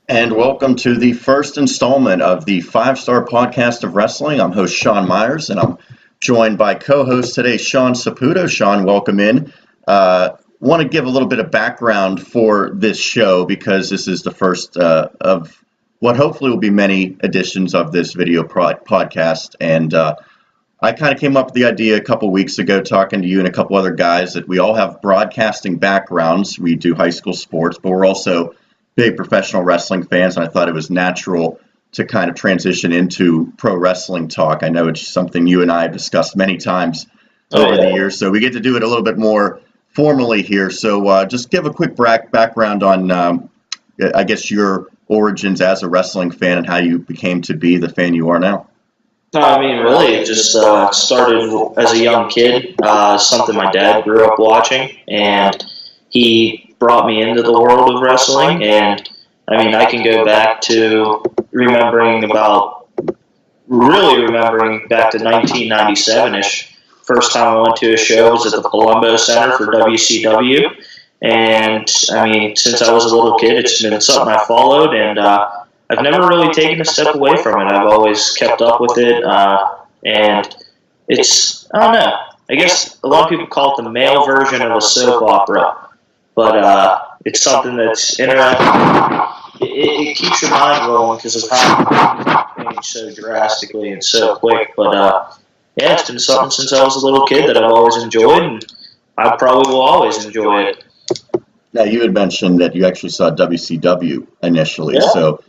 And welcome to the first installment of the Five-Star Podcast of Wrestling. I'm host Sean Meyers, and I'm joined by co-host today, Sean Saputo. Sean, welcome in. Want to give a little bit of background for this show because this is the first of what hopefully will be many editions of this video podcast. And I kind of came up with the idea a couple weeks ago talking to you and a couple other guys that we all have broadcasting backgrounds. We do high school sports, but we're also big professional wrestling fans, and I thought it was natural to kind of transition into pro wrestling talk. I know it's something you and I have discussed many times over the years, so we get to do it a little bit more formally here. So just give a quick background on, I guess, your origins as a wrestling fan and how you became to be the fan you are now. Really, it just started as a young kid, something my dad grew up watching, and he brought me into the world of wrestling. And I can go back to remembering back to 1997-ish. First time I went to a show was at the Palumbo Center for WCW. And since I was a little kid, it's been something I followed, and I've never really taken a step away from it. I've always kept up with it, and it's, I don't know, I guess a lot of people call it the male version of a soap opera. But it's something that's interactive. It keeps your mind rolling because of how it's changed so drastically and so quick. But it's been something since I was a little kid that I've always enjoyed, and I probably will always enjoy it. Now, you had mentioned that you actually saw WCW initially, so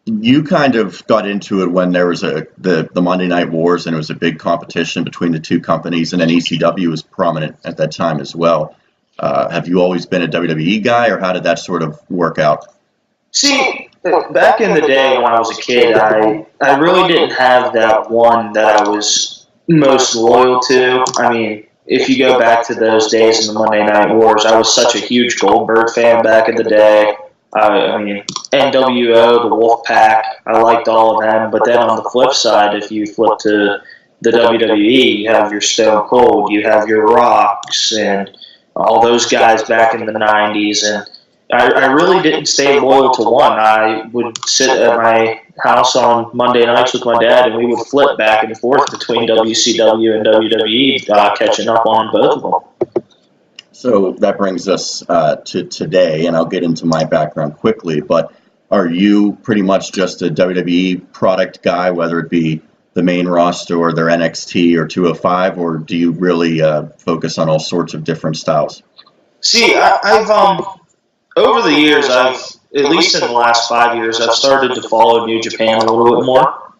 you kind of got into it when there was the Monday Night Wars, and it was a big competition between the two companies, and then ECW was prominent at that time as well. Have you always been a WWE guy, or how did that sort of work out? See, back in the day when I was a kid, I really didn't have that one that I was most loyal to. If you go back to those days in the Monday Night Wars, I was such a huge Goldberg fan back in the day. NWO, the Wolfpack, I liked all of them. But then on the flip side, if you flip to the WWE, you have your Stone Cold, you have your Rocks, and all those guys back in the 90s, and I really didn't stay loyal to one. I would sit at my house on Monday nights with my dad, and we would flip back and forth between WCW and WWE, catching up on both of them. So that brings us to today, and I'll get into my background quickly, but are you pretty much just a WWE product guy, whether it be the main roster or their NXT or 205, or do you really focus on all sorts of different styles? See, I've over the years, at least in the last 5 years, I've started to follow New Japan a little bit more.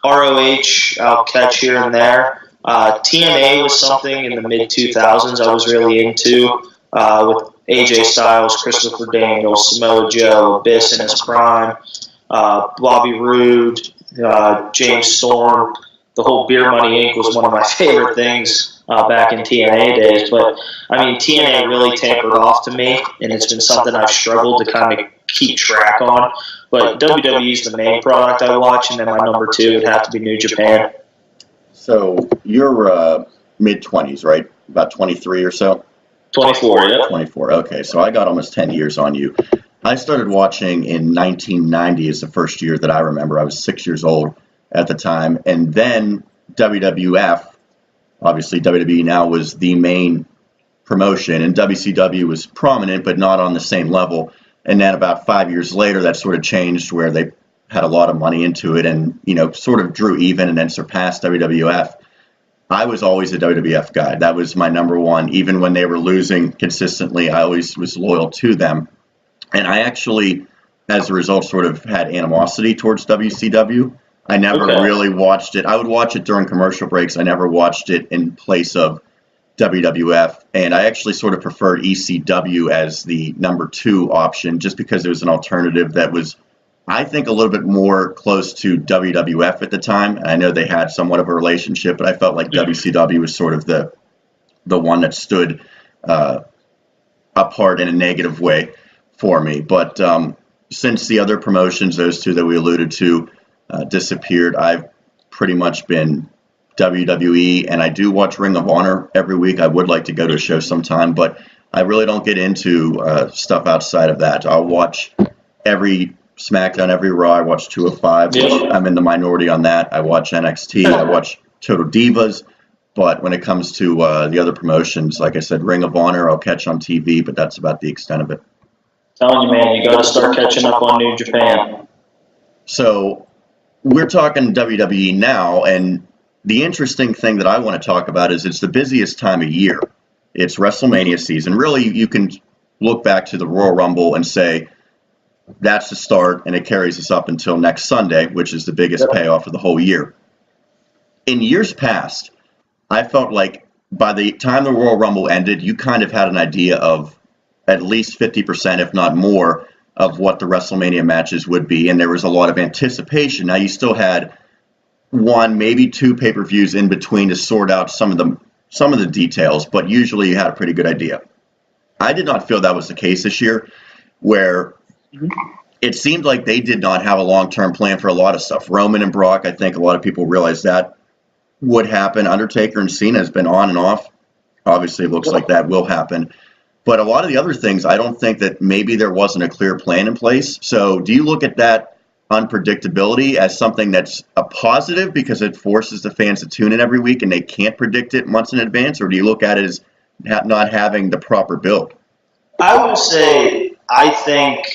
ROH, I'll catch here and there. TNA was something in the mid-2000s I was really into, with AJ Styles, Christopher Daniels, Samoa Joe, Abyss in his prime, Bobby Roode, James Storm. The whole Beer Money Inc. was one of my favorite things back in TNA days. But, TNA really tapered off to me, and it's been something I've struggled to kind of keep track on. But WWE is the main product I watch, and then my number two would have to be New Japan. So you're mid-20s, right? About 23 or so? 24, yeah. 24, okay. So I got almost 10 years on you. I started watching in 1990 is the first year that I remember. I was 6 years old at the time. And then WWF, obviously WWE now, was the main promotion. And WCW was prominent, but not on the same level. And then about 5 years later, that sort of changed where they had a lot of money into it and, sort of drew even and then surpassed WWF. I was always a WWF guy. That was my number one. Even when they were losing consistently, I always was loyal to them. And I actually, as a result, sort of had animosity towards WCW. I never really watched it. I would watch it during commercial breaks. I never watched it in place of WWF. And I actually sort of preferred ECW as the number two option just because it was an alternative that was, I think, a little bit more close to WWF at the time. I know they had somewhat of a relationship, but I felt like WCW was sort of the one that stood apart in a negative way for me. But since the other promotions, those two that we alluded to, disappeared, I've pretty much been WWE, and I do watch Ring of Honor every week. I would like to go to a show sometime, but I really don't get into stuff outside of that. I'll watch every SmackDown, every Raw. I watch 205, which I'm in the minority on that. I watch NXT. I watch Total Divas. But when it comes to the other promotions, like I said, Ring of Honor, I'll catch on TV, but that's about the extent of it. Telling you, man, you got to start catching up on New Japan. So we're talking WWE now, and the interesting thing that I want to talk about is it's the busiest time of year. It's WrestleMania season. Really, you can look back to the Royal Rumble and say that's the start, and it carries us up until next Sunday, which is the biggest payoff of the whole year. In years past, I felt like by the time the Royal Rumble ended, you kind of had an idea of at least 50%, if not more, of what the WrestleMania matches would be, and there was a lot of anticipation. Now, you still had one, maybe two pay-per-views in between to sort out some of the details, but usually you had a pretty good idea. I did not feel that was the case this year, where it seemed like they did not have a long-term plan for a lot of stuff. Roman and Brock, I think a lot of people realized that would happen. Undertaker and Cena has been on and off. Obviously, it looks like that will happen. But a lot of the other things, I don't think that maybe there wasn't a clear plan in place. So do you look at that unpredictability as something that's a positive because it forces the fans to tune in every week and they can't predict it months in advance? Or do you look at it as not having the proper build? I would say I think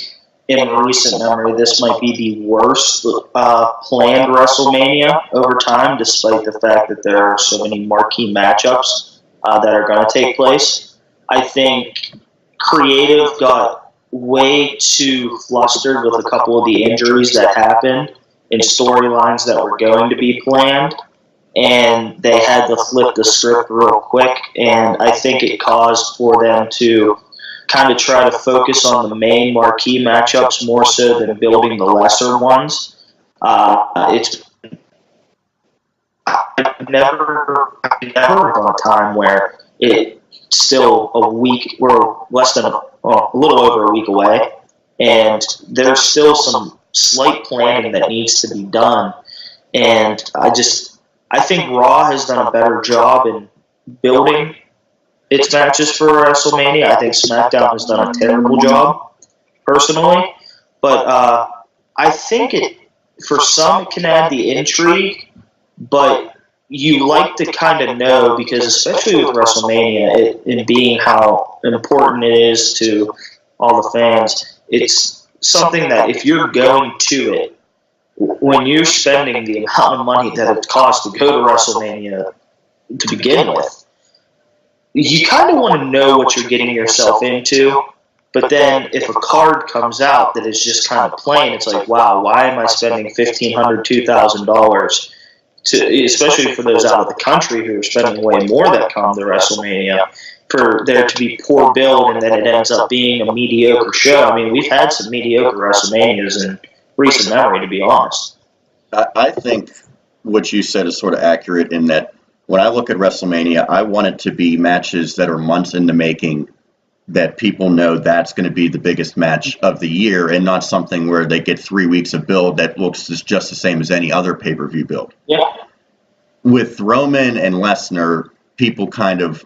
in recent memory this might be the worst planned WrestleMania over time, despite the fact that there are so many marquee matchups that are going to take place. I think creative got way too flustered with a couple of the injuries that happened in storylines that were going to be planned, and they had to flip the script real quick, and I think it caused for them to kind of try to focus on the main marquee matchups more so than building the lesser ones. I've never gone a time where it still a week, we're less than a little over a week away, and there's still some slight planning that needs to be done. And I think Raw has done a better job in building its matches for WrestleMania. I think SmackDown has done a terrible job, personally. But I think for some it can add the intrigue, but you like to kind of know, because especially with WrestleMania, it being how important it is to all the fans, it's something that if you're going to it, when you're spending the amount of money that it costs to go to WrestleMania to begin with, you kind of want to know what you're getting yourself into. But then if a card comes out that is just kind of plain, it's like, wow, why am I spending $1,500, $2,000? Especially for those out of the country who are spending way more that come to WrestleMania, for there to be poor build and then it ends up being a mediocre show. I mean, we've had some mediocre WrestleManias in recent memory, to be honest. I think what you said is sort of accurate in that when I look at WrestleMania, I want it to be matches that are months in the making, that people know that's going to be the biggest match of the year, and not something where they get 3 weeks of build that looks just the same as any other pay-per-view build. Yeah. With Roman and Lesnar, people kind of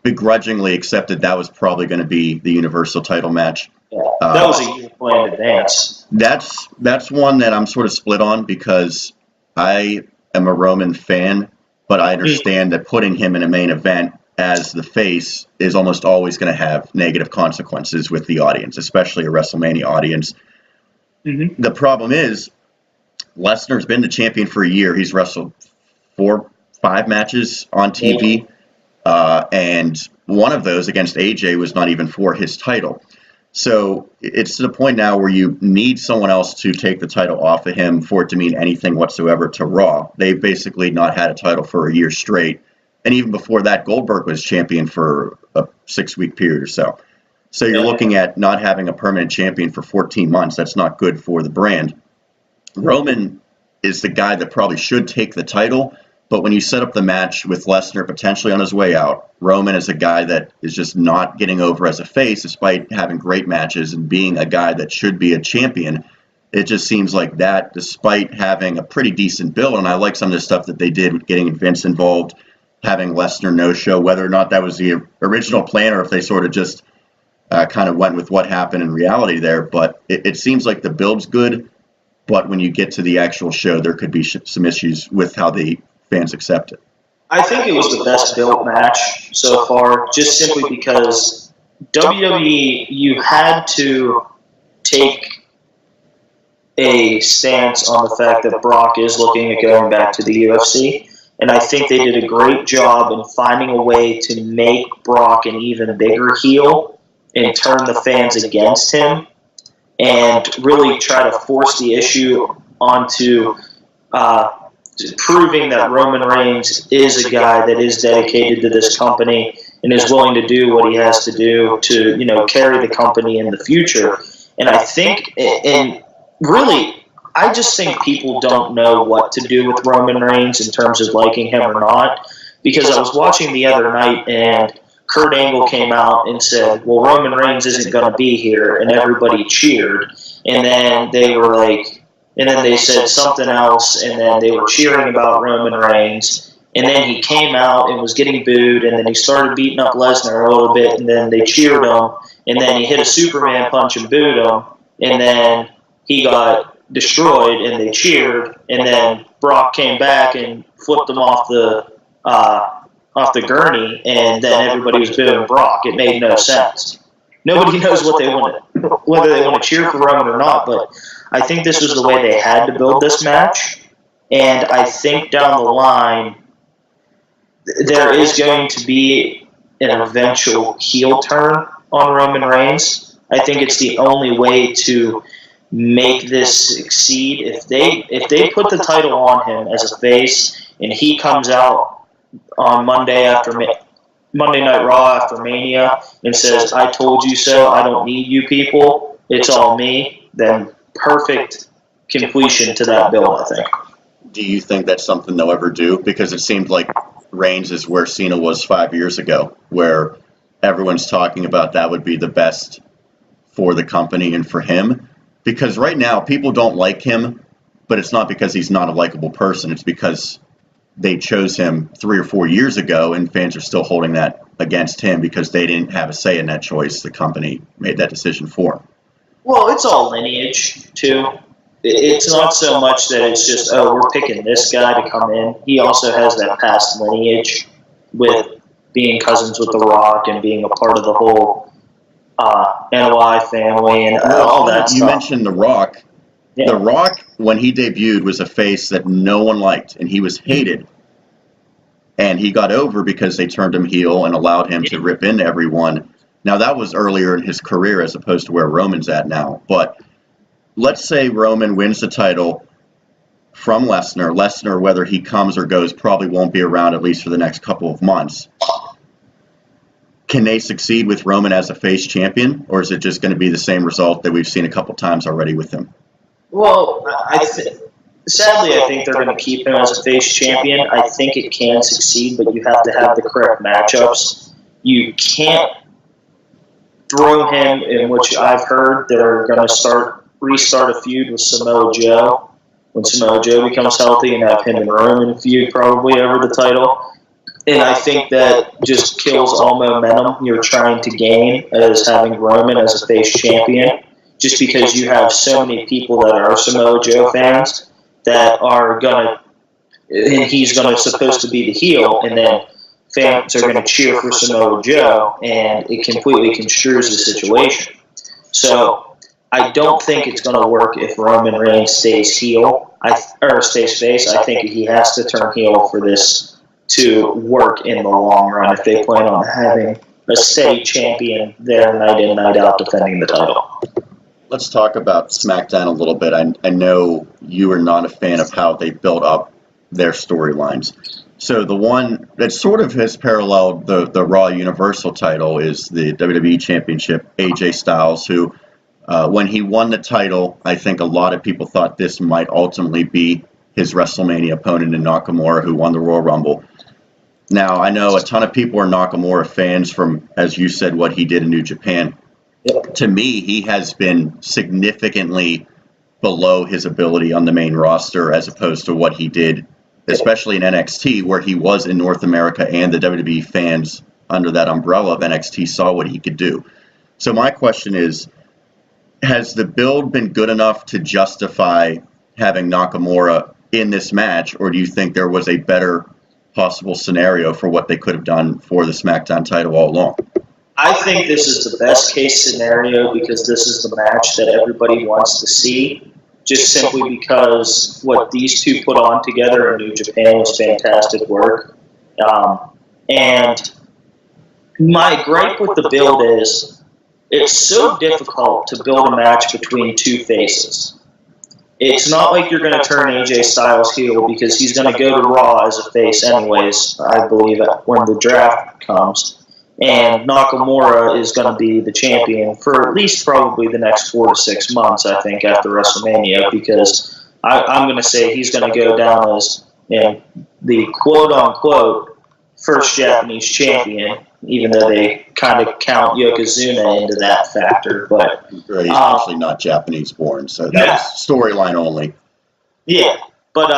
begrudgingly accepted that was probably going to be the Universal title match. Yeah. That was a year play in advance. That's one that I'm sort of split on, because I am a Roman fan, but I understand that putting him in a main event as the face is almost always going to have negative consequences with the audience, especially a WrestleMania audience. Mm-hmm. The problem is Lesnar's been the champion for a year. He's wrestled 4-5 matches on TV, and one of those against AJ was not even for his title. So it's to the point now where you need someone else to take the title off of him for it to mean anything whatsoever to Raw. They've basically not had a title for a year straight. And even before that, Goldberg was champion for a 6-week period or so. So you're looking at not having a permanent champion for 14 months. That's not good for the brand. Roman is the guy that probably should take the title, but when you set up the match with Lesnar potentially on his way out, Roman is a guy that is just not getting over as a face, despite having great matches and being a guy that should be a champion. It just seems like that, despite having a pretty decent build, and I like some of the stuff that they did with getting Vince involved, having Lesnar no-show, whether or not that was the original plan or if they sort of just kind of went with what happened in reality there. But it seems like the build's good, but when you get to the actual show, there could be some issues with how the fans accept it. I think it was the best built match so far, just simply because WWE, you had to take a stance on the fact that Brock is looking at going back to the UFC. And I think they did a great job in finding a way to make Brock an even bigger heel and turn the fans against him and really try to force the issue onto proving that Roman Reigns is a guy that is dedicated to this company and is willing to do what he has to do to, carry the company in the future. And I think, and really, I just think people don't know what to do with Roman Reigns in terms of liking him or not, because I was watching the other night and Kurt Angle came out and said, well, Roman Reigns isn't going to be here, and everybody cheered. And then they were like, and then they said something else, and then they were cheering about Roman Reigns. And then he came out and was getting booed, and then he started beating up Lesnar a little bit, and then they cheered him, and then he hit a Superman punch and booed him, and then he got destroyed, and they cheered, and then Brock came back and flipped him off the gurney, and then everybody was booing Brock. It made no sense. Nobody knows what they want, whether they want to cheer for Roman or not, but I think this was the way they had to build this match, and I think down the line there is going to be an eventual heel turn on Roman Reigns. I think it's the only way to make this succeed. If they put the title on him as a face and he comes out on Monday Night Raw after Mania and says, I told you so, I don't need you people, it's all me, then perfect completion to that build, I think. Do you think that's something they'll ever do? Because it seemed like Reigns is where Cena was 5 years ago, where everyone's talking about that would be the best for the company and for him. Because right now, people don't like him, but it's not because he's not a likable person. It's because they chose him 3 or 4 years ago, and fans are still holding that against him because they didn't have a say in that choice. The company made that decision for him. Well, it's all lineage, too. It's not so much that it's just, we're picking this guy to come in. He also has that past lineage with being cousins with The Rock and being a part of the whole NOI family and all that stuff. You mentioned The Rock. Yeah. The Rock, when he debuted, was a face that no one liked, and he was hated. And he got over because they turned him heel and allowed him to rip into everyone. Now, that was earlier in his career as opposed to where Roman's at now. But let's say Roman wins the title from Lesnar. Lesnar, whether he comes or goes, probably won't be around at least for the next couple of months. Can they succeed with Roman as a face champion, or is it just going to be the same result that we've seen a couple times already with him? Well, sadly, I think they're going to keep him as a face champion. I think it can succeed, but you have to have the correct matchups. You can't throw him in, which I've heard they're going to restart a feud with Samoa Joe when Samoa Joe becomes healthy, and have him and Roman feud probably over the title. And I think that just kills all momentum you're trying to gain as having Roman as a face champion, just because you have so many people that are Samoa Joe fans that are gonna, and he's supposed to be the heel, and then fans are going to cheer for Samoa Joe, and it completely construes the situation. So I don't think it's going to work if Roman Reigns stays heel or stays face. I think he has to turn heel for this to work in the long run if they plan on having a steady champion there night in, night out defending the title. Let's talk about SmackDown a little bit. I know you are not a fan of how they built up their storylines. So the one that sort of has paralleled the Raw Universal title is the WWE Championship, AJ Styles, who when he won the title, I think a lot of people thought this might ultimately be his WrestleMania opponent in Nakamura, who won the Royal Rumble. Now, I know a ton of people are Nakamura fans from, as you said, what he did in New Japan. Yep. To me, he has been significantly below his ability on the main roster as opposed to what he did especially in NXT, where he was in North America and the WWE fans under that umbrella of NXT saw what he could do. So my question is, has the build been good enough to justify having Nakamura in this match, or do you think there was a better possible scenario for what they could have done for the SmackDown title all along? I think this is the best case scenario because this is the match that everybody wants to see, just simply because what these two put on together in New Japan was fantastic work. And my gripe with the build is it's so difficult to build a match between two faces. It's not like you're going to turn AJ Styles heel because he's going to go to Raw as a face anyways, I believe, when the draft comes. And Nakamura is going to be the champion for at least probably the next 4 to 6 months, I think, after WrestleMania, because I'm going to say he's going to go down as the quote-unquote first Japanese champion, even though they kind of count Yokozuna into that factor. But he's actually not Japanese born, so that's storyline only. Yeah, but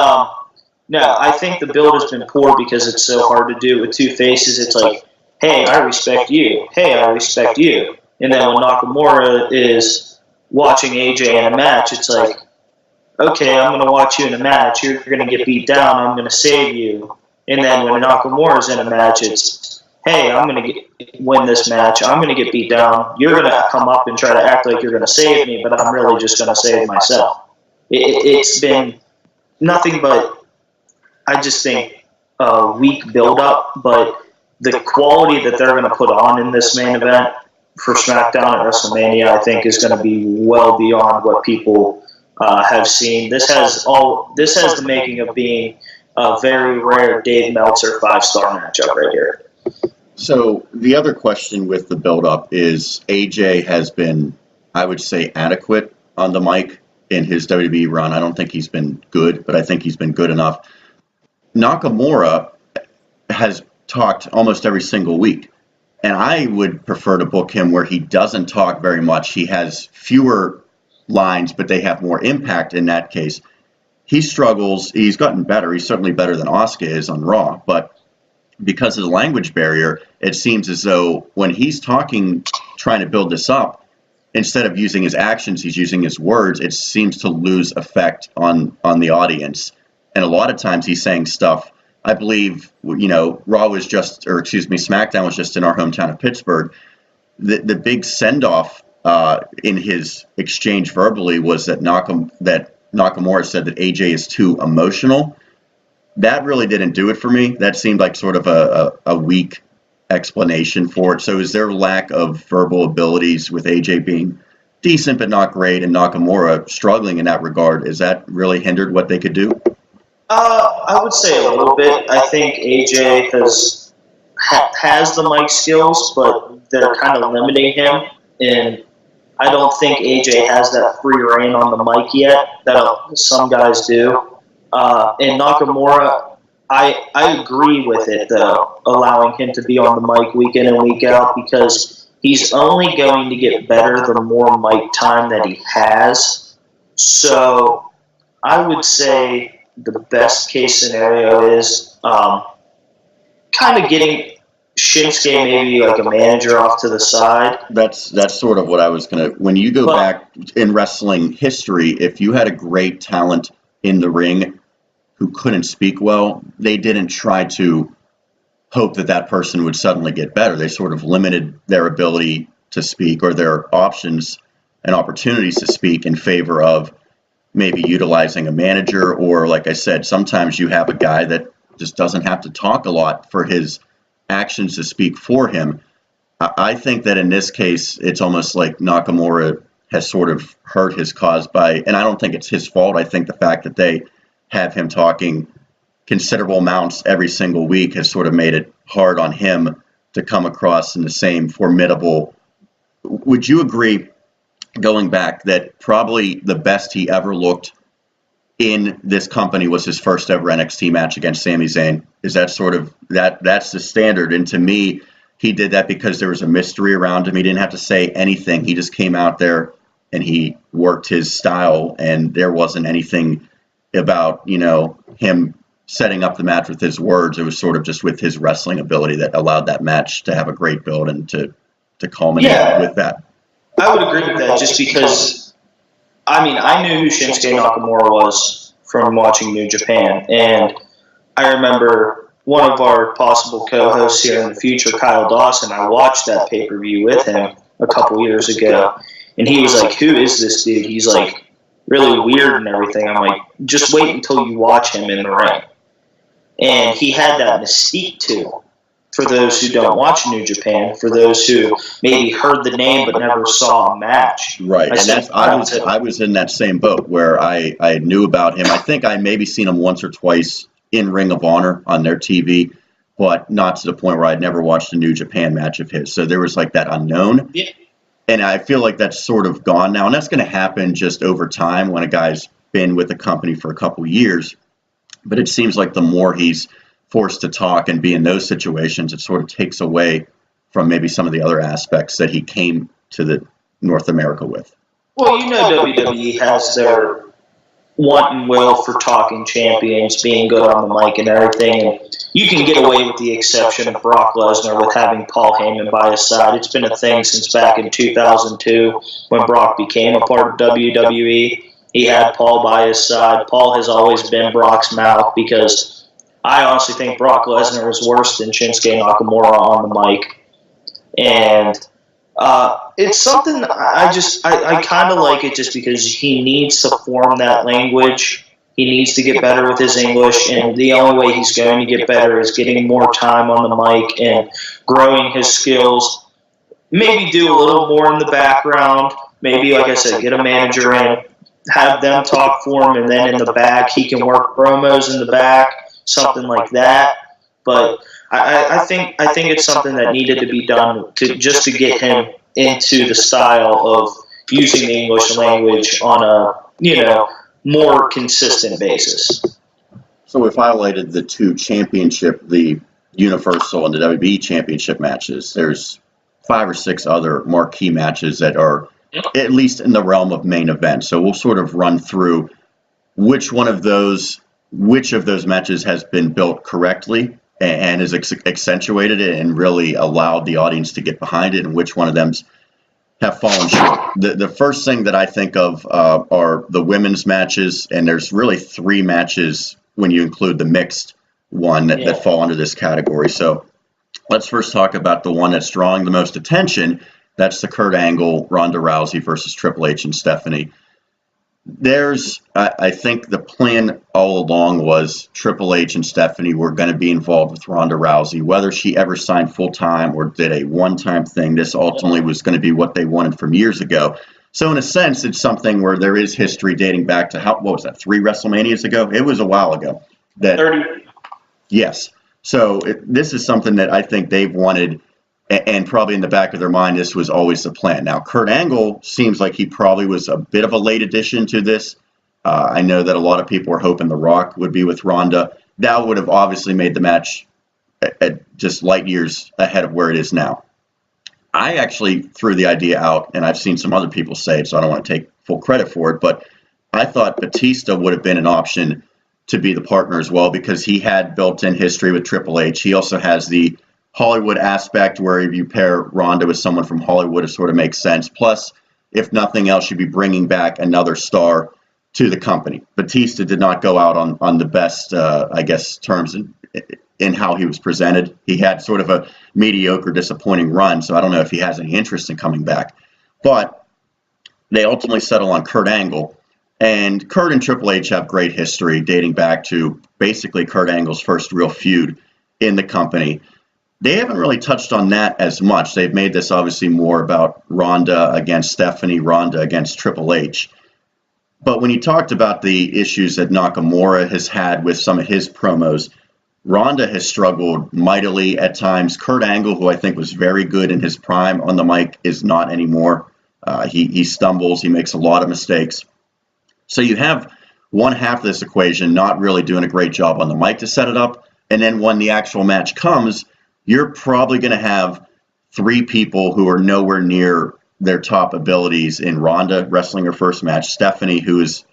no, I think the build has been poor because it's so hard to do with two faces. It's like, hey, I respect you. Hey, I respect you. And then when Nakamura is watching AJ in a match, it's like, okay, I'm going to watch you in a match. You're going to get beat down. I'm going to save you. And then when Nakamura's in a match, it's, hey, I'm going to win this match. I'm going to get beat down. You're going to come up and try to act like you're going to save me, but I'm really just going to save myself. It's been nothing but, I just think, a weak build-up, but the quality that they're going to put on in this main event for SmackDown at WrestleMania, I think, is going to be well beyond what people have seen. This has the making of being a very rare Dave Meltzer 5-star matchup right here. So the other question with the build-up is AJ has been, I would say, adequate on the mic in his WWE run. I don't think he's been good, but I think he's been good enough. Nakamura has talked almost every single week, and I would prefer to book him where he doesn't talk very much. He has fewer lines, but they have more impact in that case. He struggles. He's gotten better. He's certainly better than Asuka is on Raw, but because of the language barrier, it seems as though when he's talking, trying to build this up, instead of using his actions, he's using his words. It seems to lose effect on the audience. And a lot of times he's saying stuff, I believe, SmackDown was just in our hometown of Pittsburgh. The big send-off in his exchange verbally was that Nakamura said that AJ is too emotional. That really didn't do it for me. That seemed like sort of a weak explanation for it. So is there lack of verbal abilities with AJ being decent but not great and Nakamura struggling in that regard? Is that really hindered what they could do? I would say a little bit. I think AJ has the mic skills, but they're kind of limiting him. And I don't think AJ has that free reign on the mic yet that some guys do. And Nakamura, I agree with it, though, allowing him to be on the mic week in and week out, because he's only going to get better the more mic time that he has. So I would say the best case scenario is kind of getting Shinsuke maybe like a manager off to the side. That's sort of what I was going to... When you go back in wrestling history, if you had a great talent in the ring who couldn't speak well, they didn't try to hope that person would suddenly get better. They sort of limited their ability to speak or their options and opportunities to speak in favor of maybe utilizing a manager, or like I said, sometimes you have a guy that just doesn't have to talk a lot for his actions to speak for him. I think that in this case, it's almost like Nakamura has sort of hurt his cause by, and I don't think it's his fault. I think the fact that they have him talking considerable amounts every single week has sort of made it hard on him to come across in the same formidable. Would you agree, going back, that probably the best he ever looked in this company was his first ever NXT match against Sami Zayn? Is that sort of that's the standard? And to me, he did that because there was a mystery around him. He didn't have to say anything. He just came out there and he worked his style, and there wasn't anything about him setting up the match with his words. It was sort of just with his wrestling ability that allowed that match to have a great build and to culminate with that. I would agree with that just because, I mean, I knew who Shinsuke Nakamura was from watching New Japan, and I remember one of our possible co-hosts here in the future, Kyle Dawson, I watched that pay-per-view with him a couple years ago, and he was like, who is this dude? He's like really weird and everything. I'm like, just wait until you watch him in the ring. And he had that mystique to him. For those who don't watch New Japan, for those who maybe heard the name but never saw a match. Right, I was in that same boat where I knew about him. I think I maybe seen him once or twice in Ring of Honor on their TV, but not to the point where I'd never watched a New Japan match of his. So there was like that unknown. Yeah. And I feel like that's sort of gone now. And that's going to happen just over time when a guy's been with the company for a couple years. But it seems like the more he's forced to talk and be in those situations, it sort of takes away from maybe some of the other aspects that he came to the North America with. Well, you know, WWE has their want and will for talking champions, being good on the mic and everything. And you can get away with the exception of Brock Lesnar with having Paul Heyman by his side. It's been a thing since back in 2002 when Brock became a part of WWE. He had Paul by his side. Paul has always been Brock's mouth because I honestly think Brock Lesnar is worse than Shinsuke Nakamura on the mic. And it's something I kind of like it just because he needs to form that language. He needs to get better with his English, and the only way he's going to get better is getting more time on the mic and growing his skills. Maybe do a little more in the background. Maybe, like I said, get a manager in, have them talk for him, and then in the back he can work promos in the back, something like that. But I think it's something that needed to be done to get him into the style of using the English language on a more consistent basis. So we've highlighted the two championship, the Universal and the WWE championship matches. There's 5 or 6 other marquee matches that are at least in the realm of main event. So we'll sort of run through which of those matches has been built correctly and has accentuated it and really allowed the audience to get behind it, and which one of them have fallen short. The first thing that I think of are the women's matches, and there's really 3 matches when you include the mixed one that fall under this category. So let's first talk about the one that's drawing the most attention. That's the Kurt Angle, Ronda Rousey versus Triple H and Stephanie. I think the plan all along was Triple H and Stephanie were going to be involved with Ronda Rousey, whether she ever signed full-time or did a one-time thing. This ultimately was going to be what they wanted from years ago. So in a sense, it's something where there is history dating back to, what was that, 3 WrestleManias ago? It was a while ago. 30. Yes. So this is something that I think they've wanted, and probably in the back of their mind, this was always the plan. Now, Kurt Angle seems like he probably was a bit of a late addition to this. I know that a lot of people were hoping The Rock would be with Ronda. That would have obviously made the match just light years ahead of where it is now. I actually threw the idea out, and I've seen some other people say it, so I don't want to take full credit for it, but I thought Batista would have been an option to be the partner as well, because he had built-in history with Triple H. He also has the Hollywood aspect where if you pair Ronda with someone from Hollywood, it sort of makes sense. Plus, if nothing else, you'd be bringing back another star to the company. Batista did not go out on the best, terms in how he was presented. He had sort of a mediocre, disappointing run, so I don't know if he has any interest in coming back. But they ultimately settle on Kurt Angle, and Kurt and Triple H have great history dating back to basically Kurt Angle's first real feud in the company. They haven't really touched on that as much. They've made this obviously more about Ronda against Stephanie, Ronda against Triple H. But when you talked about the issues that Nakamura has had with some of his promos, Ronda has struggled mightily at times. Kurt Angle, who I think was very good in his prime on the mic, is not anymore. He stumbles. He makes a lot of mistakes. So you have one half of this equation not really doing a great job on the mic to set it up. And then when the actual match comes, you're probably going to have 3 people who are nowhere near their top abilities in Ronda wrestling her first match, Stephanie, who is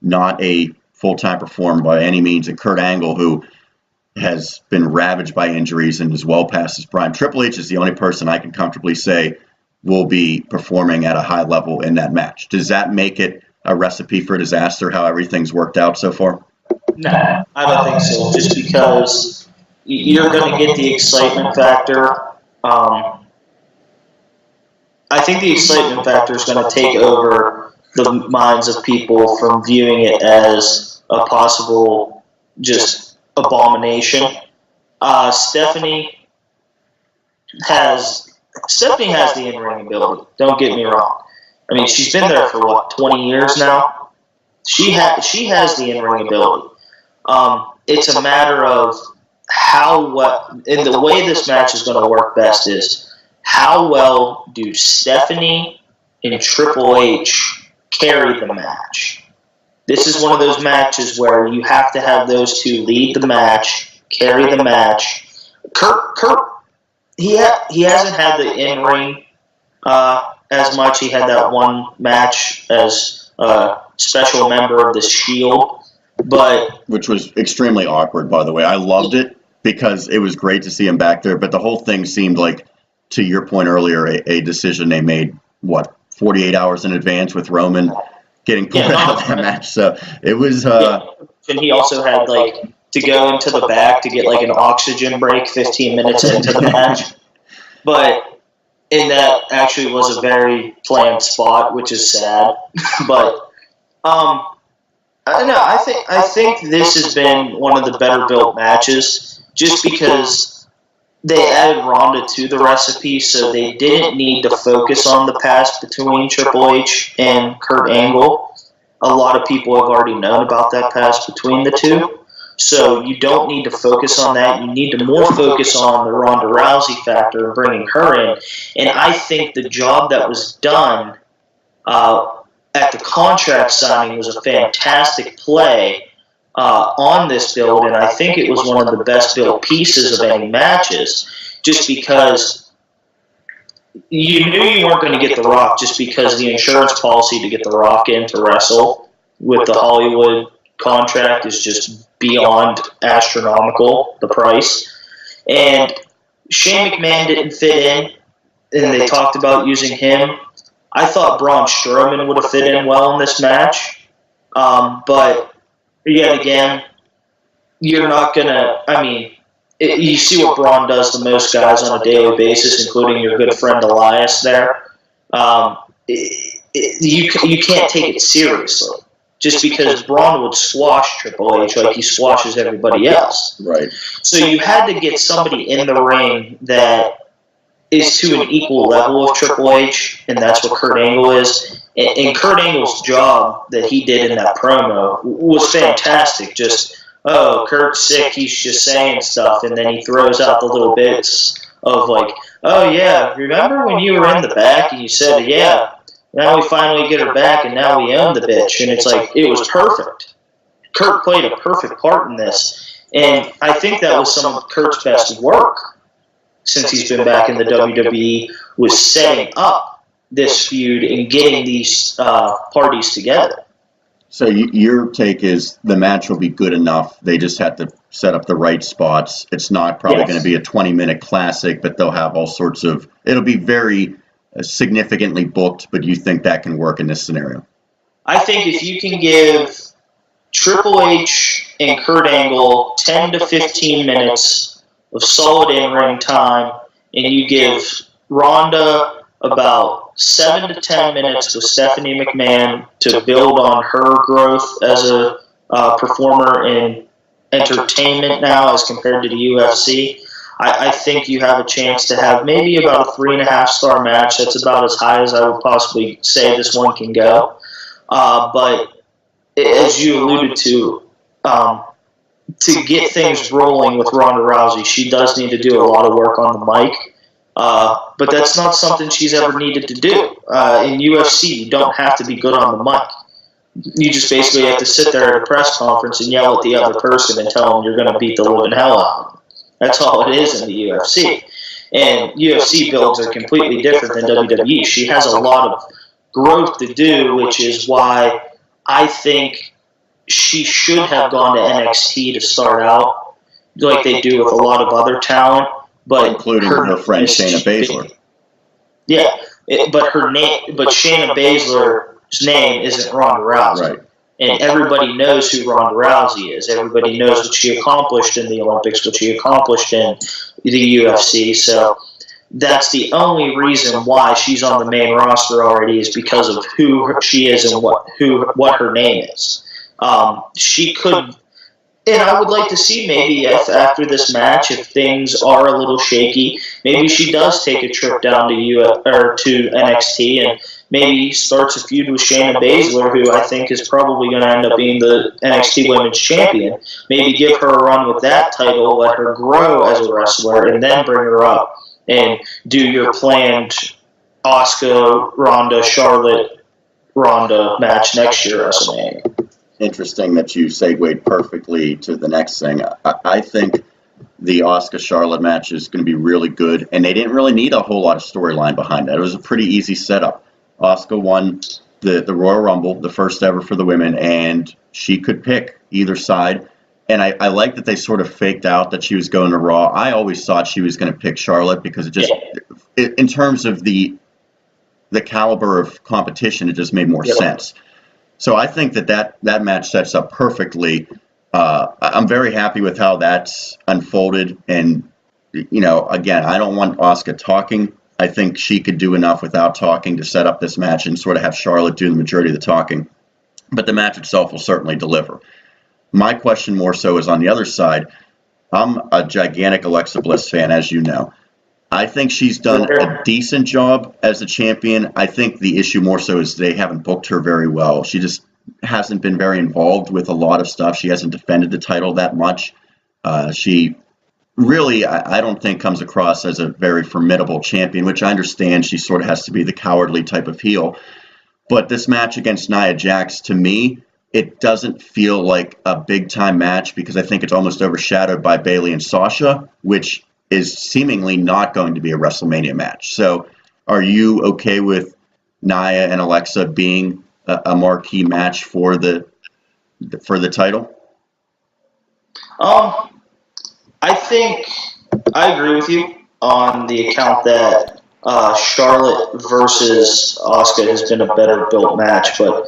not a full-time performer by any means, and Kurt Angle, who has been ravaged by injuries and is well past his prime. Triple H is the only person I can comfortably say will be performing at a high level in that match. Does that make it a recipe for disaster, how everything's worked out so far? No, I don't think so. Just because you're going to get the excitement factor. I think the excitement factor is going to take over the minds of people from viewing it as a possible just abomination. Stephanie has the in-ring ability. Don't get me wrong. I mean, she's been there for what, 20 years now. She has the in-ring ability. It's a matter of and the way this match is going to work best is how well do Stephanie and Triple H carry the match. This is one of those matches where you have to have those two lead the match, carry the match. Kurt, he hasn't had the in-ring as much. He had that one match as a special member of the Shield, which was extremely awkward, by the way. I loved it because it was great to see him back there, but the whole thing seemed like, to your point earlier, a decision they made, 48 hours in advance with Roman getting pulled out of that match. So it was... And he also had, to go into the back to get, an oxygen break 15 minutes into the match. And that actually was a very planned spot, which is sad. But, I don't know. I think this has been one of the better built matches just because they added Ronda to the recipe, so they didn't need to focus on the past between Triple H and Kurt Angle. A lot of people have already known about that past between the two, so you don't need to focus on that. You need to more focus on the Ronda Rousey factor and bringing her in. And I think the job that was done at the contract signing was a fantastic play on this build, and I think it was one of the best built pieces of any matches, just because you knew you weren't going to get The Rock just because the insurance policy to get The Rock in to wrestle with the Hollywood contract is just beyond astronomical, the price. And Shane McMahon didn't fit in, and they talked about using him. I thought Braun Strowman would have fit in well in this match, but yet again, you're not going to, you see what Braun does to most guys on a daily basis, including your good friend Elias there. You can't take it seriously just because Braun would squash Triple H like he squashes everybody else. Right. So you had to get somebody in the ring that is to an equal level of Triple H, and that's what Kurt Angle is. And Kurt Angle's job that he did in that promo was fantastic. Just, Kurt's sick, he's just saying stuff, and then he throws out the little bits of oh yeah, remember when you were in the back and you said, yeah, now we finally get her back and now we own the bitch. And it's it was perfect. Kurt played a perfect part in this. And I think that was some of Kurt's best work since he's been back in the WWE, was setting up this feud and getting these parties together. So your take is the match will be good enough. They just have to set up the right spots. It's not probably going to be a 20-minute classic, but they'll have all sorts of... It'll be very significantly booked, but you think that can work in this scenario? I think if you can give Triple H and Kurt Angle 10 to 15 minutes of solid in-ring time, and you give Ronda about 7 to 10 minutes with Stephanie McMahon to build on her growth as a performer in entertainment now as compared to the UFC, I think you have a chance to have maybe about a 3.5-star match. That's about as high as I would possibly say this one can go. But as you alluded to get things rolling with Ronda Rousey, she does need to do a lot of work on the mic. But that's not something she's ever needed to do. In UFC, you don't have to be good on the mic. You just basically have to sit there at a press conference and yell at the other person and tell them you're going to beat the living hell out of them. That's all it is in the UFC. And UFC builds are completely different than WWE. She has a lot of growth to do, which is why I think she should have gone to NXT to start out, like they do with a lot of other talent, but including her friend Shayna Baszler. Yeah, but Shayna Baszler's name isn't Ronda Rousey. Right. And everybody knows who Ronda Rousey is. Everybody knows what she accomplished in the Olympics, what she accomplished in the UFC. So that's the only reason why she's on the main roster already, is because of who she is and what her name is. She could, and I would like to see maybe if after this match, if things are a little shaky, maybe she does take a trip down to NXT and maybe starts a feud with Shayna Baszler, who I think is probably going to end up being the NXT Women's Champion. Maybe give her a run with that title, let her grow as a wrestler, and then bring her up and do your planned Asuka, Ronda, Charlotte, Ronda match next year at WrestleMania. Interesting that you segued perfectly to the next thing. I think the Asuka-Charlotte match is going to be really good, and they didn't really need a whole lot of storyline behind that. It was a pretty easy setup. Asuka won the Royal Rumble, the first ever for the women, and she could pick either side. And I like that they sort of faked out that she was going to Raw. I always thought she was going to pick Charlotte because it just, in terms of the caliber of competition, it just made more sense. So I think that match sets up perfectly. I'm very happy with how that's unfolded. And, again, I don't want Asuka talking. I think she could do enough without talking to set up this match and sort of have Charlotte do the majority of the talking. But the match itself will certainly deliver. My question more so is on the other side. I'm a gigantic Alexa Bliss fan, as you know. I think she's done a decent job as a champion. I think the issue more so is they haven't booked her very well. She just hasn't been very involved with a lot of stuff. She hasn't defended the title that much. She really, I don't think, comes across as a very formidable champion, which I understand she sort of has to be the cowardly type of heel. But this match against Nia Jax, to me, it doesn't feel like a big-time match because I think it's almost overshadowed by Bayley and Sasha, which is seemingly not going to be a WrestleMania match. So are you okay with Nia and Alexa being a marquee match for the title? I think I agree with you on the account that Charlotte versus Asuka has been a better built match, but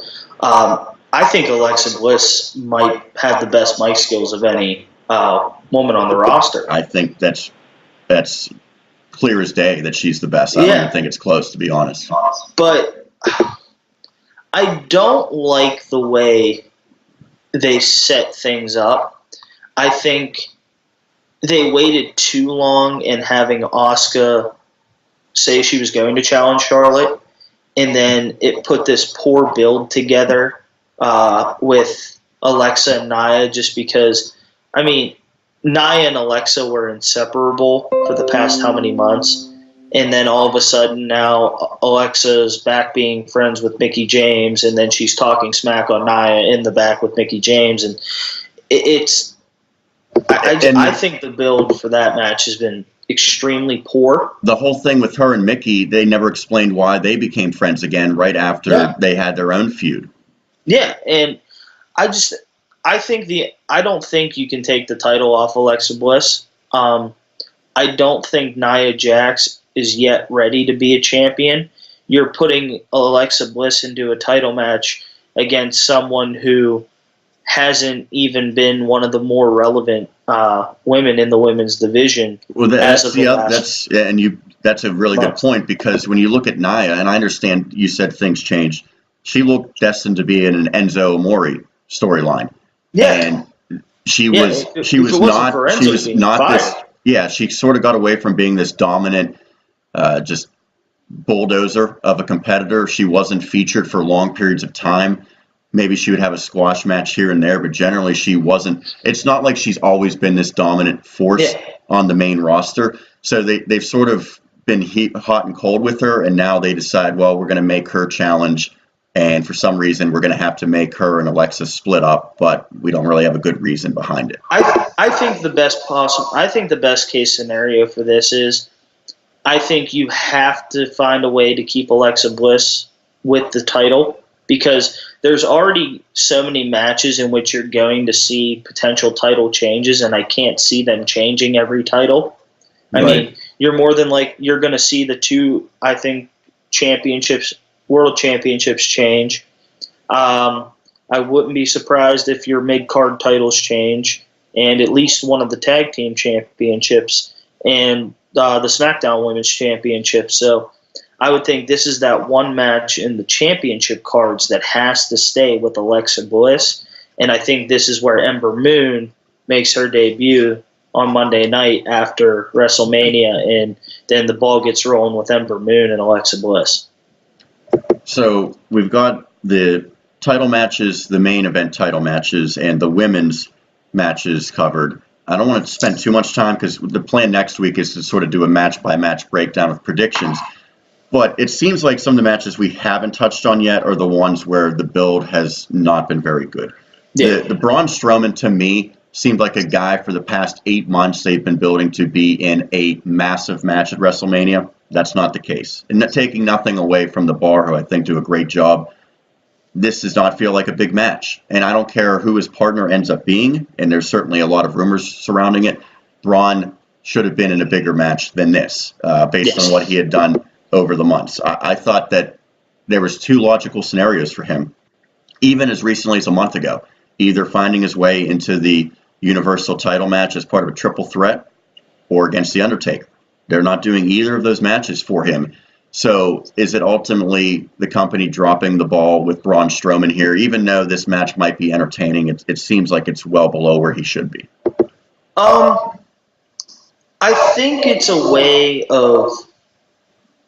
I think Alexa Bliss might have the best mic skills of any woman on the roster. I think that's clear as day that she's the best. I don't even think it's close, to be honest. But I don't like the way they set things up. I think they waited too long in having Asuka say she was going to challenge Charlotte, and then it put this poor build together with Alexa and Nia, just because, Nia and Alexa were inseparable for the past how many months, and then all of a sudden now Alexa's back being friends with Mickie James, and then she's talking smack on Nia in the back with Mickie James, and I think the build for that match has been extremely poor. The whole thing with her and Mickie, they never explained why they became friends again right after they had their own feud. Yeah, and I don't think you can take the title off Alexa Bliss. I don't think Nia Jax is yet ready to be a champion. You're putting Alexa Bliss into a title match against someone who hasn't even been one of the more relevant women in the women's division. Well, that's a really good point, because when you look at Nia, and I understand you said things changed, she looked destined to be in an Enzo Amore storyline. Yeah, and she was not this. Yeah, she sort of got away from being this dominant, just bulldozer of a competitor. She wasn't featured for long periods of time. Maybe she would have a squash match here and there, but generally she wasn't. It's not like she's always been this dominant force on the main roster. So they've sort of been hot and cold with her, and now they decide, well, we're going to make her challenge, and for some reason we're going to have to make her and Alexa split up, but we don't really have a good reason behind it. I think the best case scenario for this is, I think you have to find a way to keep Alexa Bliss with the title, because there's already so many matches in which you're going to see potential title changes, and I can't see them changing every title. I mean, you're more than you're going to see the two, I think, world championships change. I wouldn't be surprised if your mid-card titles change, and at least one of the tag team championships and the SmackDown Women's Championship. So I would think this is that one match in the championship cards that has to stay with Alexa Bliss, and I think this is where Ember Moon makes her debut on Monday night after WrestleMania, and then the ball gets rolling with Ember Moon and Alexa Bliss. So we've got the title matches, the main event title matches, and the women's matches covered. I don't want to spend too much time because the plan next week is to sort of do a match-by-match breakdown of predictions. But it seems like some of the matches we haven't touched on yet are the ones where the build has not been very good. Yeah. The Braun Strowman, to me, seemed like a guy for the past 8 months they've been building to be in a massive match at WrestleMania. That's not the case. And taking nothing away from the Bar, who I think do a great job, this does not feel like a big match. And I don't care who his partner ends up being, and there's certainly a lot of rumors surrounding it. Braun should have been in a bigger match than this, based on what he had done over the months. I thought that there was 2 logical scenarios for him, even as recently as a month ago, either finding his way into the Universal title match as part of a triple threat or against The Undertaker. They're not doing either of those matches for him. So is it ultimately the company dropping the ball with Braun Strowman here? Even though this match might be entertaining, it seems like it's well below where he should be. I think it's a way of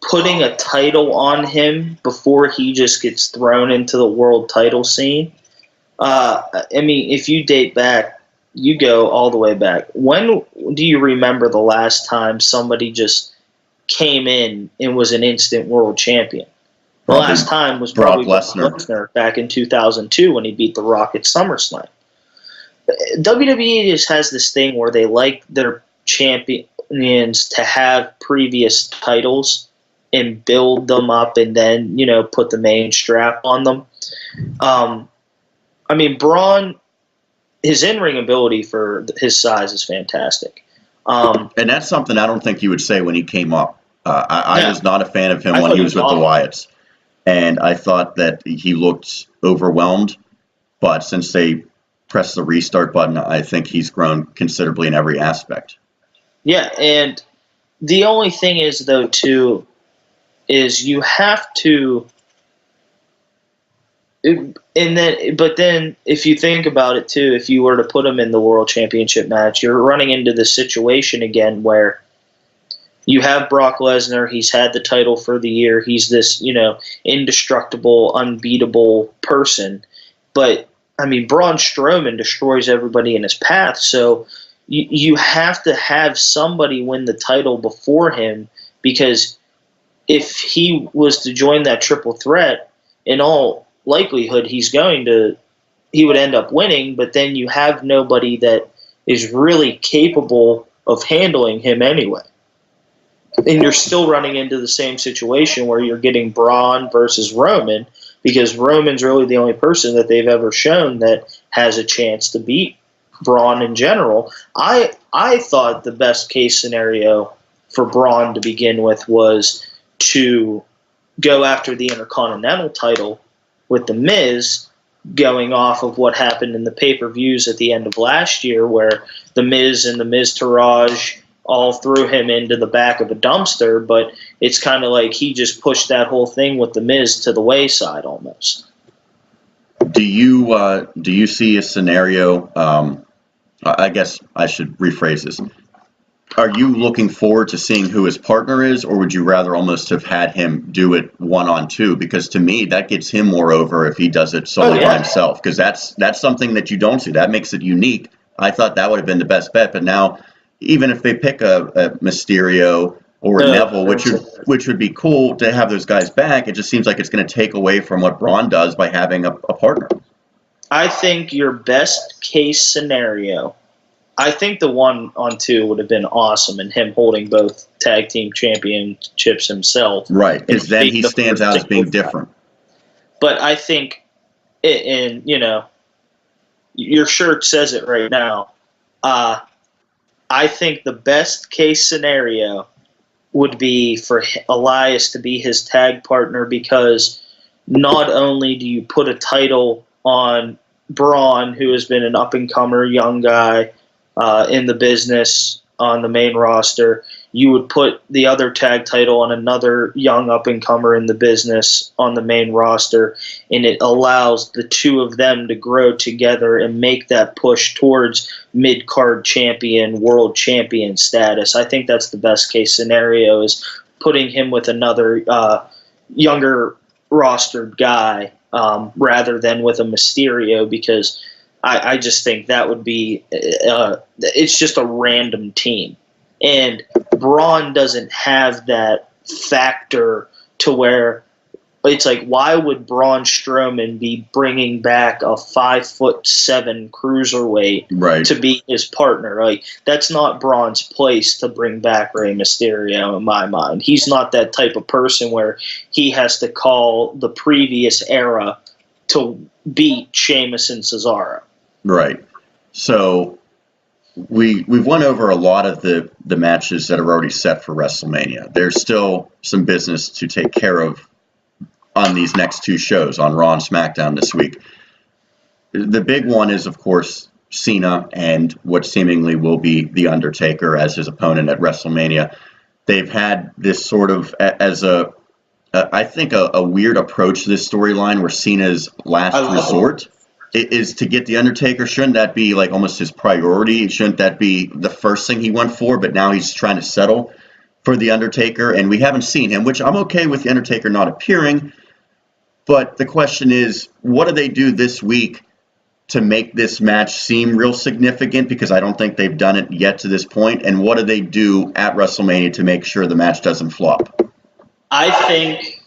putting a title on him before he just gets thrown into the world title scene. I mean, if you date back, you go all the way back. When do you remember the last time somebody just came in and was an instant world champion? The last time was probably Brock Lesnar back in 2002 when he beat The Rock at SummerSlam. WWE just has this thing where they like their champions to have previous titles and build them up and then, put the main strap on them. I mean, Braun, his in-ring ability for his size is fantastic. And that's something I don't think you would say when he came up. I was not a fan of him when he was with the Wyatts. And I thought that he looked overwhelmed. But since they pressed the restart button, I think he's grown considerably in every aspect. Yeah, and the only thing is, though, too, is you have to... But then, if you think about it too, if you were to put him in the World Championship match, you're running into the situation again where you have Brock Lesnar. He's had the title for the year. He's this, indestructible, unbeatable person. But I mean, Braun Strowman destroys everybody in his path. So you have to have somebody win the title before him, because if he was to join that triple threat, in all likelihood he would end up winning, but then you have nobody that is really capable of handling him anyway. And you're still running into the same situation where you're getting Braun versus Roman, because Roman's really the only person that they've ever shown that has a chance to beat Braun in general. I thought the best case scenario for Braun to begin with was to go after the Intercontinental title with The Miz, going off of what happened in the pay-per-views at the end of last year, where The Miz and the Miztourage all threw him into the back of a dumpster, but it's kind of like he just pushed that whole thing with The Miz to the wayside almost. Do you see a scenario, I guess I should rephrase this. Are you looking forward to seeing who his partner is, or would you rather almost have had him do it 1-on-2? Because to me, that gets him more over if he does it solely by himself, because that's something that you don't see. That makes it unique. I thought that would have been the best bet, but now even if they pick a Mysterio or a Neville, which would be cool to have those guys back, it just seems like it's going to take away from what Braun does by having a partner. I think your best case scenario, I think the 1-on-2 would have been awesome, and him holding both tag team championships himself. Right, because then he stands out as being different. But I think and your shirt says it right now. I think the best case scenario would be for Elias to be his tag partner, because not only do you put a title on Braun, who has been an up-and-comer young guy in the business on the main roster, you would put the other tag title on another young up-and-comer in the business on the main roster, and it allows the two of them to grow together and make that push towards mid-card champion, world champion status. I think that's the best case scenario, is putting him with another younger rostered guy rather than with a Mysterio, because I just think that would be it's just a random team. And Braun doesn't have that factor to where it's like, why would Braun Strowman be bringing back a 5'7" cruiserweight to be his partner? Like, that's not Braun's place to bring back Rey Mysterio, in my mind. He's not that type of person where he has to call the previous era to beat Sheamus and Cesaro. Right. So we've went over a lot of the matches that are already set for WrestleMania. There's still some business to take care of on these next two shows, on Raw and SmackDown this week. The big one is, of course, Cena and what seemingly will be The Undertaker as his opponent at WrestleMania. They've had this sort of, as I think, a weird approach to this storyline, where Cena's last resort is to get The Undertaker. Shouldn't that be like almost his priority? Shouldn't that be the first thing he went for? But now he's trying to settle for The Undertaker, and we haven't seen him, which I'm okay with The Undertaker not appearing. But the question is, what do they do this week to make this match seem real significant? Because I don't think they've done it yet to this point. And what do they do at WrestleMania to make sure the match doesn't flop? I think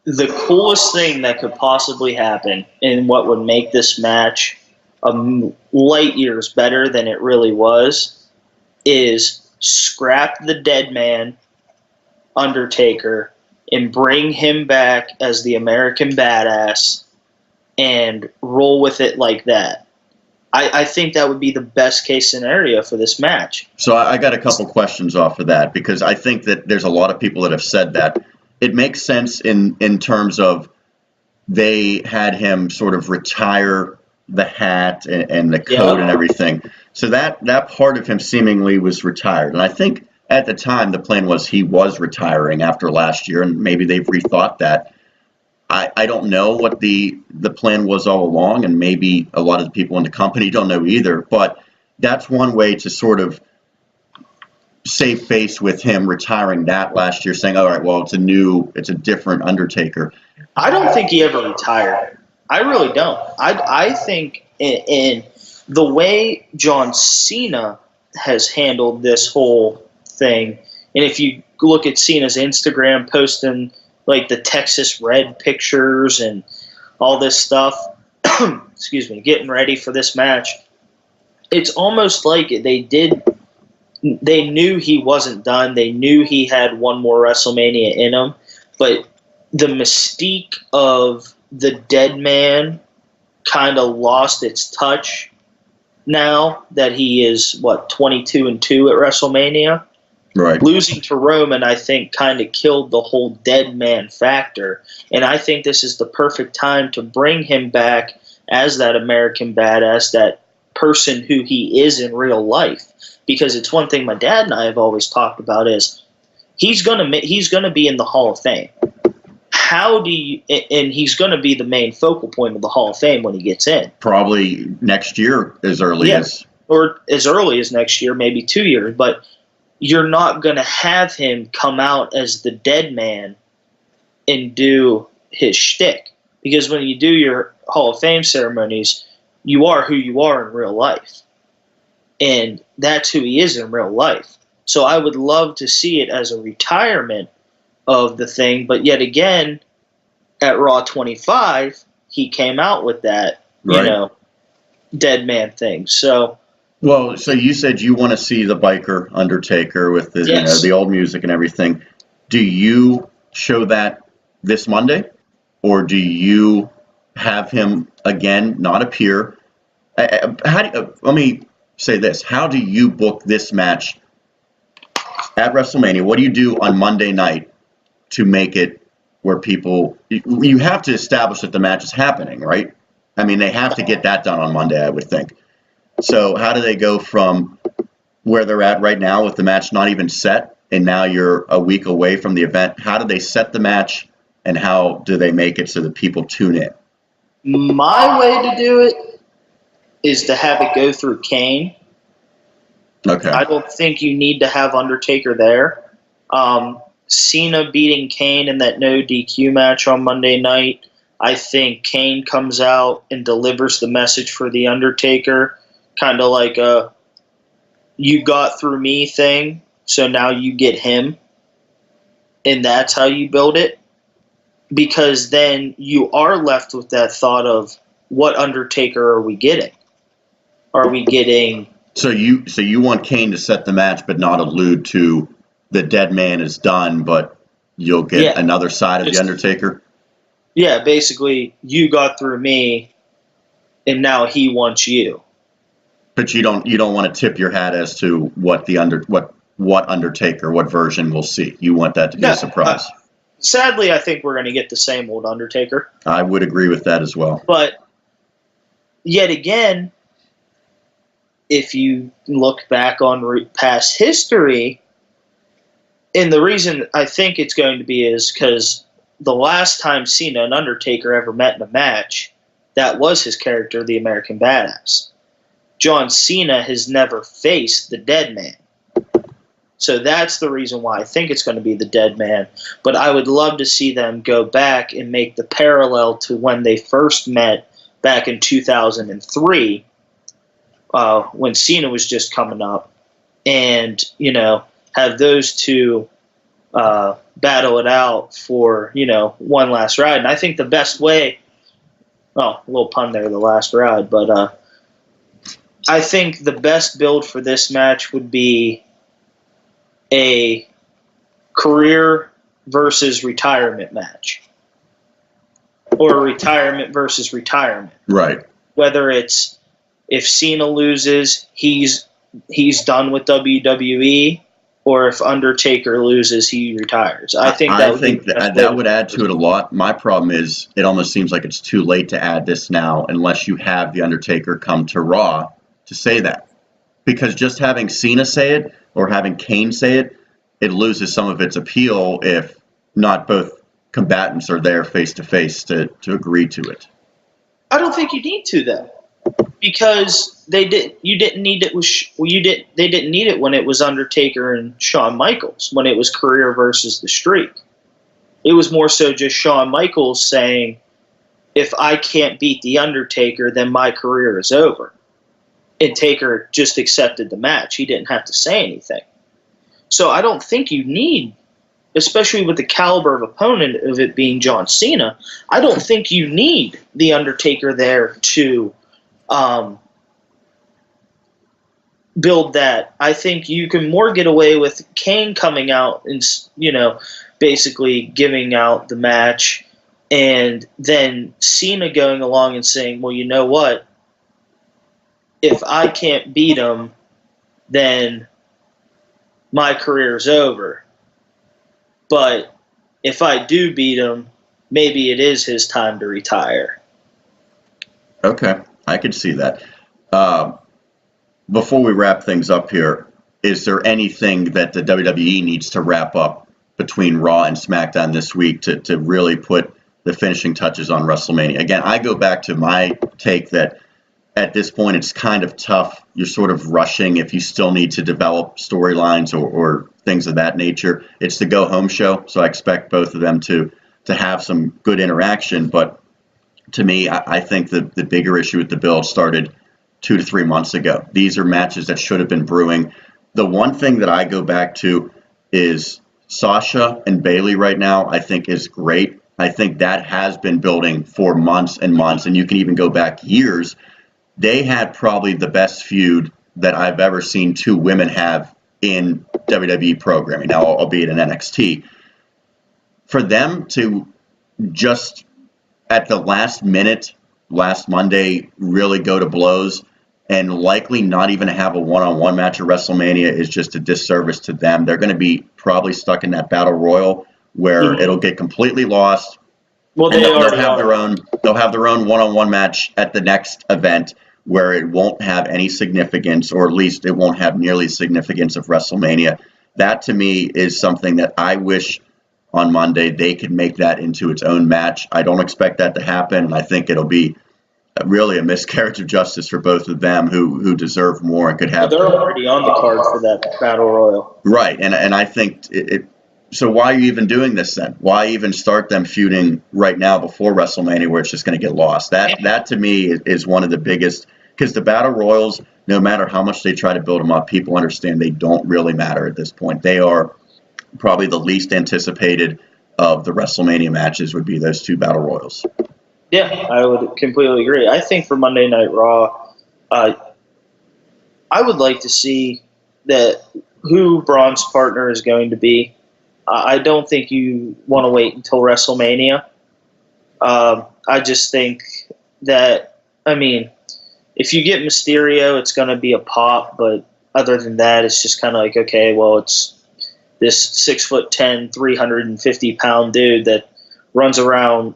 the coolest thing that could possibly happen, and what would make this match light years better than it really was, is scrap the dead man Undertaker and bring him back as the American Badass and roll with it like that. I think that would be the best case scenario for this match. So I got a couple questions off of that, because I think that there's a lot of people that have said that. It makes sense in terms of they had him sort of retire the hat and the coat and everything. So that part of him seemingly was retired. And I think at the time the plan was he was retiring after last year, and maybe they've rethought that. I don't know what the plan was all along, and maybe a lot of the people in the company don't know either, but that's one way to sort of save face with him retiring that last year, saying, all right, well, it's a different Undertaker. I don't think he ever retired. I really don't. I think in the way John Cena has handled this whole thing, and if you look at Cena's Instagram posting like the Texas Red pictures and all this stuff, excuse me, getting ready for this match, it's almost like they knew he wasn't done. They knew he had one more WrestleMania in him, but the mystique of the dead man kind of lost its touch now that he is 22-2 at WrestleMania. Right. Losing to Roman, I think, kind of killed the whole dead man factor, and I think this is the perfect time to bring him back as that American Badass, that person who he is in real life. Because it's one thing my dad and I have always talked about is he's gonna be in the Hall of Fame. And he's gonna be the main focal point of the Hall of Fame when he gets in. Probably next year, as early as next year, maybe 2 years. But you're not gonna have him come out as the dead man and do his shtick, because when you do your Hall of Fame ceremonies, you are who you are in real life. And that's who he is in real life. So I would love to see it as a retirement of the thing. But yet again, at Raw 25, he came out with that, dead man thing. So, well, so you said you want to see the biker Undertaker with the the old music and everything. Do you show that this Monday, or do you have him again not appear. Let me say this. How do you book this match at WrestleMania? What do you do on Monday night to make it where people, you have to establish that the match is happening, right? I mean, they have to get that done on Monday, I would think. So how do they go from where they're at right now with the match not even set, and now you're a week away from the event? How do they set the match, and how do they make it so that people tune in? My way to do it is to have it go through Kane. Okay. I don't think you need to have Undertaker there. Cena beating Kane in that no DQ match on Monday night. I think Kane comes out and delivers the message for the Undertaker, kind of like a "you got through me" thing. So now you get him, and that's how you build it. Because then you are left with that thought of, what Undertaker are we getting? Are we getting? So you want Kane to set the match, but not allude to the dead man is done, but you'll get another side of the Undertaker? Yeah, basically, you got through me, and now he wants you. But you don't want to tip your hat as to what Undertaker, what version we'll see. You want that to be a surprise. Sadly, I think we're going to get the same old Undertaker. I would agree with that as well. But yet again, if you look back on past history, and the reason I think it's going to be is because the last time Cena and Undertaker ever met in a match, that was his character, the American Badass. John Cena has never faced the Dead Man. So that's the reason why I think it's going to be the Dead Man. But I would love to see them go back and make the parallel to when they first met back in 2003, when Cena was just coming up, and, have those two battle it out for, one last ride. And I think the best way, a little pun there, the last ride, but I think the best build for this match would be a career versus retirement match, or retirement versus retirement. Right. Whether it's, if Cena loses, he's done with WWE, or if Undertaker loses, he retires. I think that would add to it a lot. My problem is, it almost seems like it's too late to add this now, unless you have the Undertaker come to Raw to say that. Because just having Cena say it, or having Kane say it, it loses some of its appeal if not both combatants are there face to face to agree to it. I don't think you need to, though, because they didn't need it when it was Undertaker and Shawn Michaels, when it was career versus the streak. It was more so just Shawn Michaels saying, if I can't beat the Undertaker, then my career is over. And Taker just accepted the match. He didn't have to say anything. So I don't think you need, especially with the caliber of opponent of it being John Cena, I don't think you need the Undertaker there to build that. I think you can more get away with Kane coming out and, basically giving out the match, and then Cena going along and saying, well, you know what? If I can't beat him, then my career's over. But if I do beat him, maybe it is his time to retire. Okay, I could see that. Before we wrap things up here, is there anything that the WWE needs to wrap up between Raw and SmackDown this week to really put the finishing touches on WrestleMania? Again, I go back to my take that at this point it's kind of tough. You're sort of rushing if you still need to develop storylines or things of that nature. It's the go-home show, so I expect both of them to have some good interaction. But to me, I think the bigger issue with the build started 2 to 3 months ago. These are matches that should have been brewing. The one thing that I go back to is Sasha and Bayley right now, I think, is great. I think that has been building for months and months, and you can even go back years. They had probably the best feud that I've ever seen two women have in WWE programming, now albeit in NXT. For them to just at the last minute, last Monday, really go to blows and likely not even have a one-on-one match at WrestleMania is just a disservice to them. They're going to be probably stuck in that battle royal where it'll get completely lost. Well, and they'll already have are. their own. They'll have their own one-on-one match at the next event where it won't have any significance, or at least it won't have nearly the significance of WrestleMania. That to me is something that I wish on Monday they could make that into its own match. I don't expect that to happen, and I think it'll be really a miscarriage of justice for both of them who deserve more and could have. They're already on the card for that battle royal. Right, and I think it. So why are you even doing this then? Why even start them feuding right now before WrestleMania where it's just going to get lost? That to me is one of the biggest, because the battle royals, no matter how much they try to build them up, people understand they don't really matter at this point. They are probably the least anticipated of the WrestleMania matches would be those two battle royals. Yeah, I would completely agree. I think for Monday Night Raw, I would like to see that who Braun's partner is going to be. I don't think you want to wait until WrestleMania. I just think that, if you get Mysterio, it's going to be a pop, but other than that, it's just kind of like, okay, well, it's this 6'10", 350-pound dude that runs around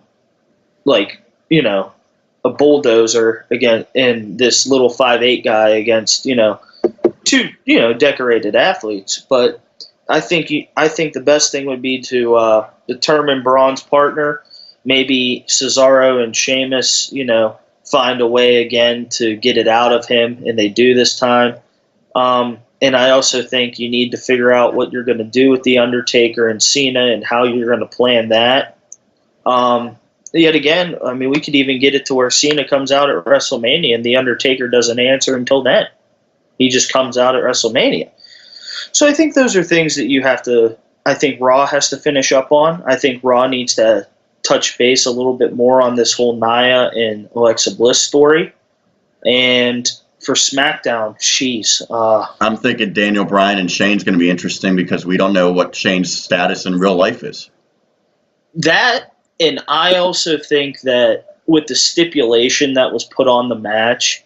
like, a bulldozer again, and this little 5'8" guy against, two, decorated athletes. But I think the best thing would be to determine Braun's partner. Maybe Cesaro and Sheamus, find a way again to get it out of him, and they do this time. And I also think you need to figure out what you're going to do with The Undertaker and Cena and how you're going to plan that. Yet again, we could even get it to where Cena comes out at WrestleMania and The Undertaker doesn't answer until then. He just comes out at WrestleMania. So I think those are things that you have to, I think Raw has to finish up on. I think Raw needs to touch base a little bit more on this whole Nia and Alexa Bliss story. And for SmackDown, I'm thinking Daniel Bryan and Shane's going to be interesting because we don't know what Shane's status in real life is. That, and I also think that with the stipulation that was put on the match,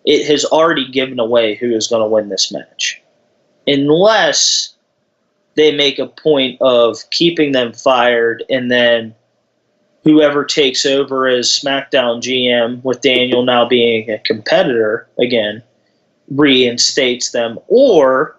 it has already given away who is going to win this match. Unless they make a point of keeping them fired and then whoever takes over as SmackDown GM, with Daniel now being a competitor again, reinstates them, or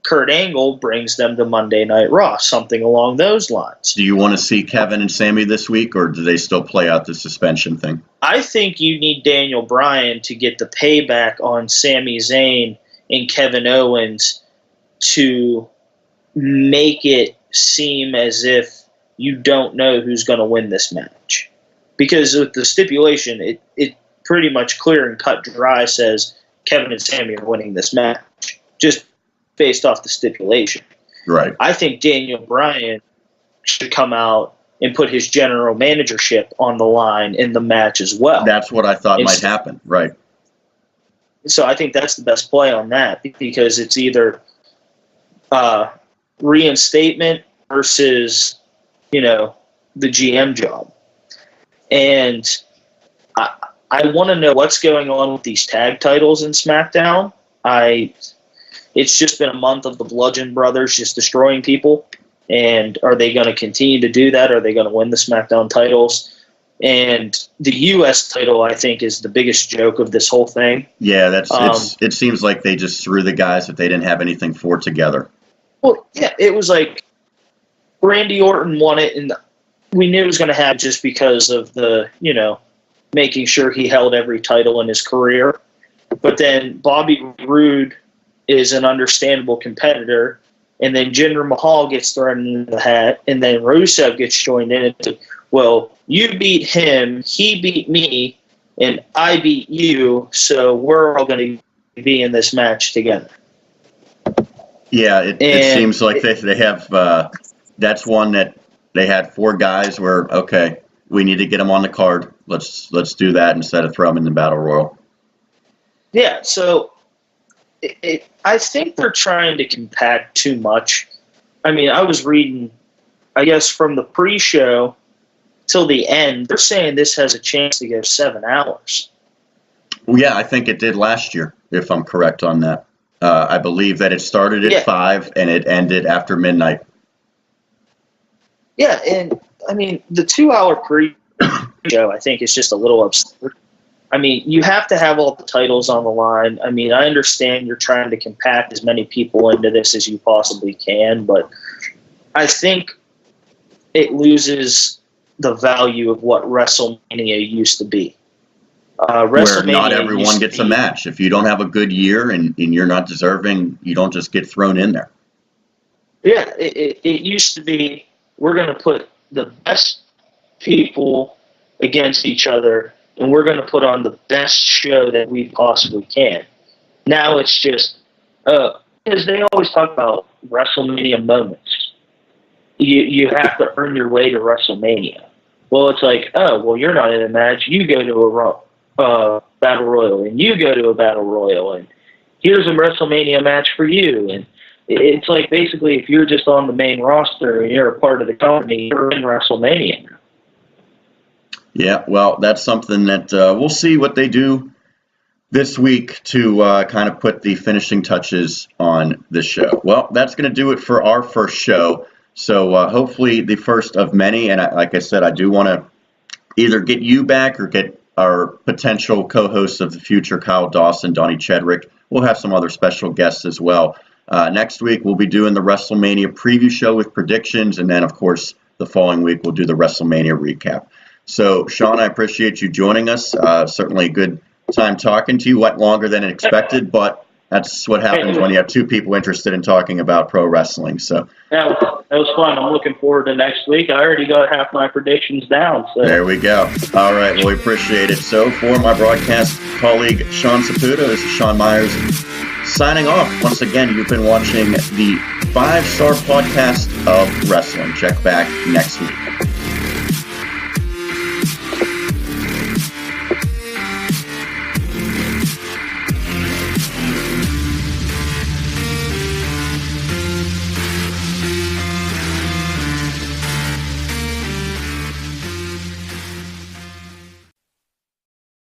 Kurt Angle brings them to Monday Night Raw, something along those lines. Do you want to see Kevin and Sami this week, or do they still play out the suspension thing? I think you need Daniel Bryan to get the payback on Sami Zayn and Kevin Owens to make it seem as if you don't know who's going to win this match. Because with the stipulation, it pretty much clear and cut dry says Kevin and Sami are winning this match, just based off the stipulation. Right. I think Daniel Bryan should come out and put his general managership on the line in the match as well. That's what I thought might happen. Right. So I think that's the best play on that, because it's either reinstatement versus, the GM job. And I want to know what's going on with these tag titles in SmackDown. It's just been a month of the Bludgeon Brothers just destroying people. And are they going to continue to do that? Are they going to win the SmackDown titles? And the U.S. title, I think, is the biggest joke of this whole thing. Yeah, it seems like they just threw the guys that they didn't have anything for together. Well, yeah, it was like Randy Orton won it, and we knew it was going to happen just because of the, making sure he held every title in his career. But then Bobby Roode is an understandable competitor, and then Jinder Mahal gets thrown into the hat, and then Rusev gets joined in. Well, you beat him, he beat me, and I beat you, so we're all going to be in this match together. Yeah, it seems like they have that's one that they had four guys where, okay, we need to get them on the card. Let's do that instead of throw them in the Battle Royal. Yeah, so I think they're trying to compact too much. I was reading, I guess, from the pre-show till the end. They're saying this has a chance to go 7 hours. Well, yeah, I think it did last year, if I'm correct on that. I believe that it started at 5 and it ended after midnight. Yeah, and I mean, the 2-hour pre-show, I think, is just a little absurd. I mean, you have to have all the titles on the line. I mean, I understand you're trying to compact as many people into this as you possibly can, but I think it loses the value of what WrestleMania used to be. Where not everyone gets a match. If you don't have a good year and you're not deserving, you don't just get thrown in there. Yeah, it used to be, we're going to put the best people against each other, and we're going to put on the best show that we possibly can. Now it's just, because they always talk about WrestleMania moments. You have to earn your way to WrestleMania. Well, it's like, oh, well, you're not in a match. You go to a Battle Royal, and you go to a Battle Royal, and here's a WrestleMania match for you. And it's like, basically, if you're just on the main roster and you're a part of the company, you're in WrestleMania. Yeah, well, that's something that we'll see what they do this week to kind of put the finishing touches on this show. Well, that's going to do it for our first show. So hopefully the first of many. And like I said, I do want to either get you back or get our potential co-hosts of the future, Kyle Dawson, Donnie Chedrick. We'll have some other special guests as well. Next week, we'll be doing the WrestleMania preview show with predictions. And then, of course, the following week, we'll do the WrestleMania recap. So, Sean, I appreciate you joining us. Certainly a good time talking to you. Went longer than expected, but that's what happens when you have two people interested in talking about pro wrestling. So that was fun. I'm looking forward to next week. I already got half my predictions down. So there we go. All right. Well, we appreciate it. So for my broadcast colleague, Sean Saputo, this is Sean Meyers signing off. Once again, you've been watching the 5-Star Podcast of Wrestling. Check back next week.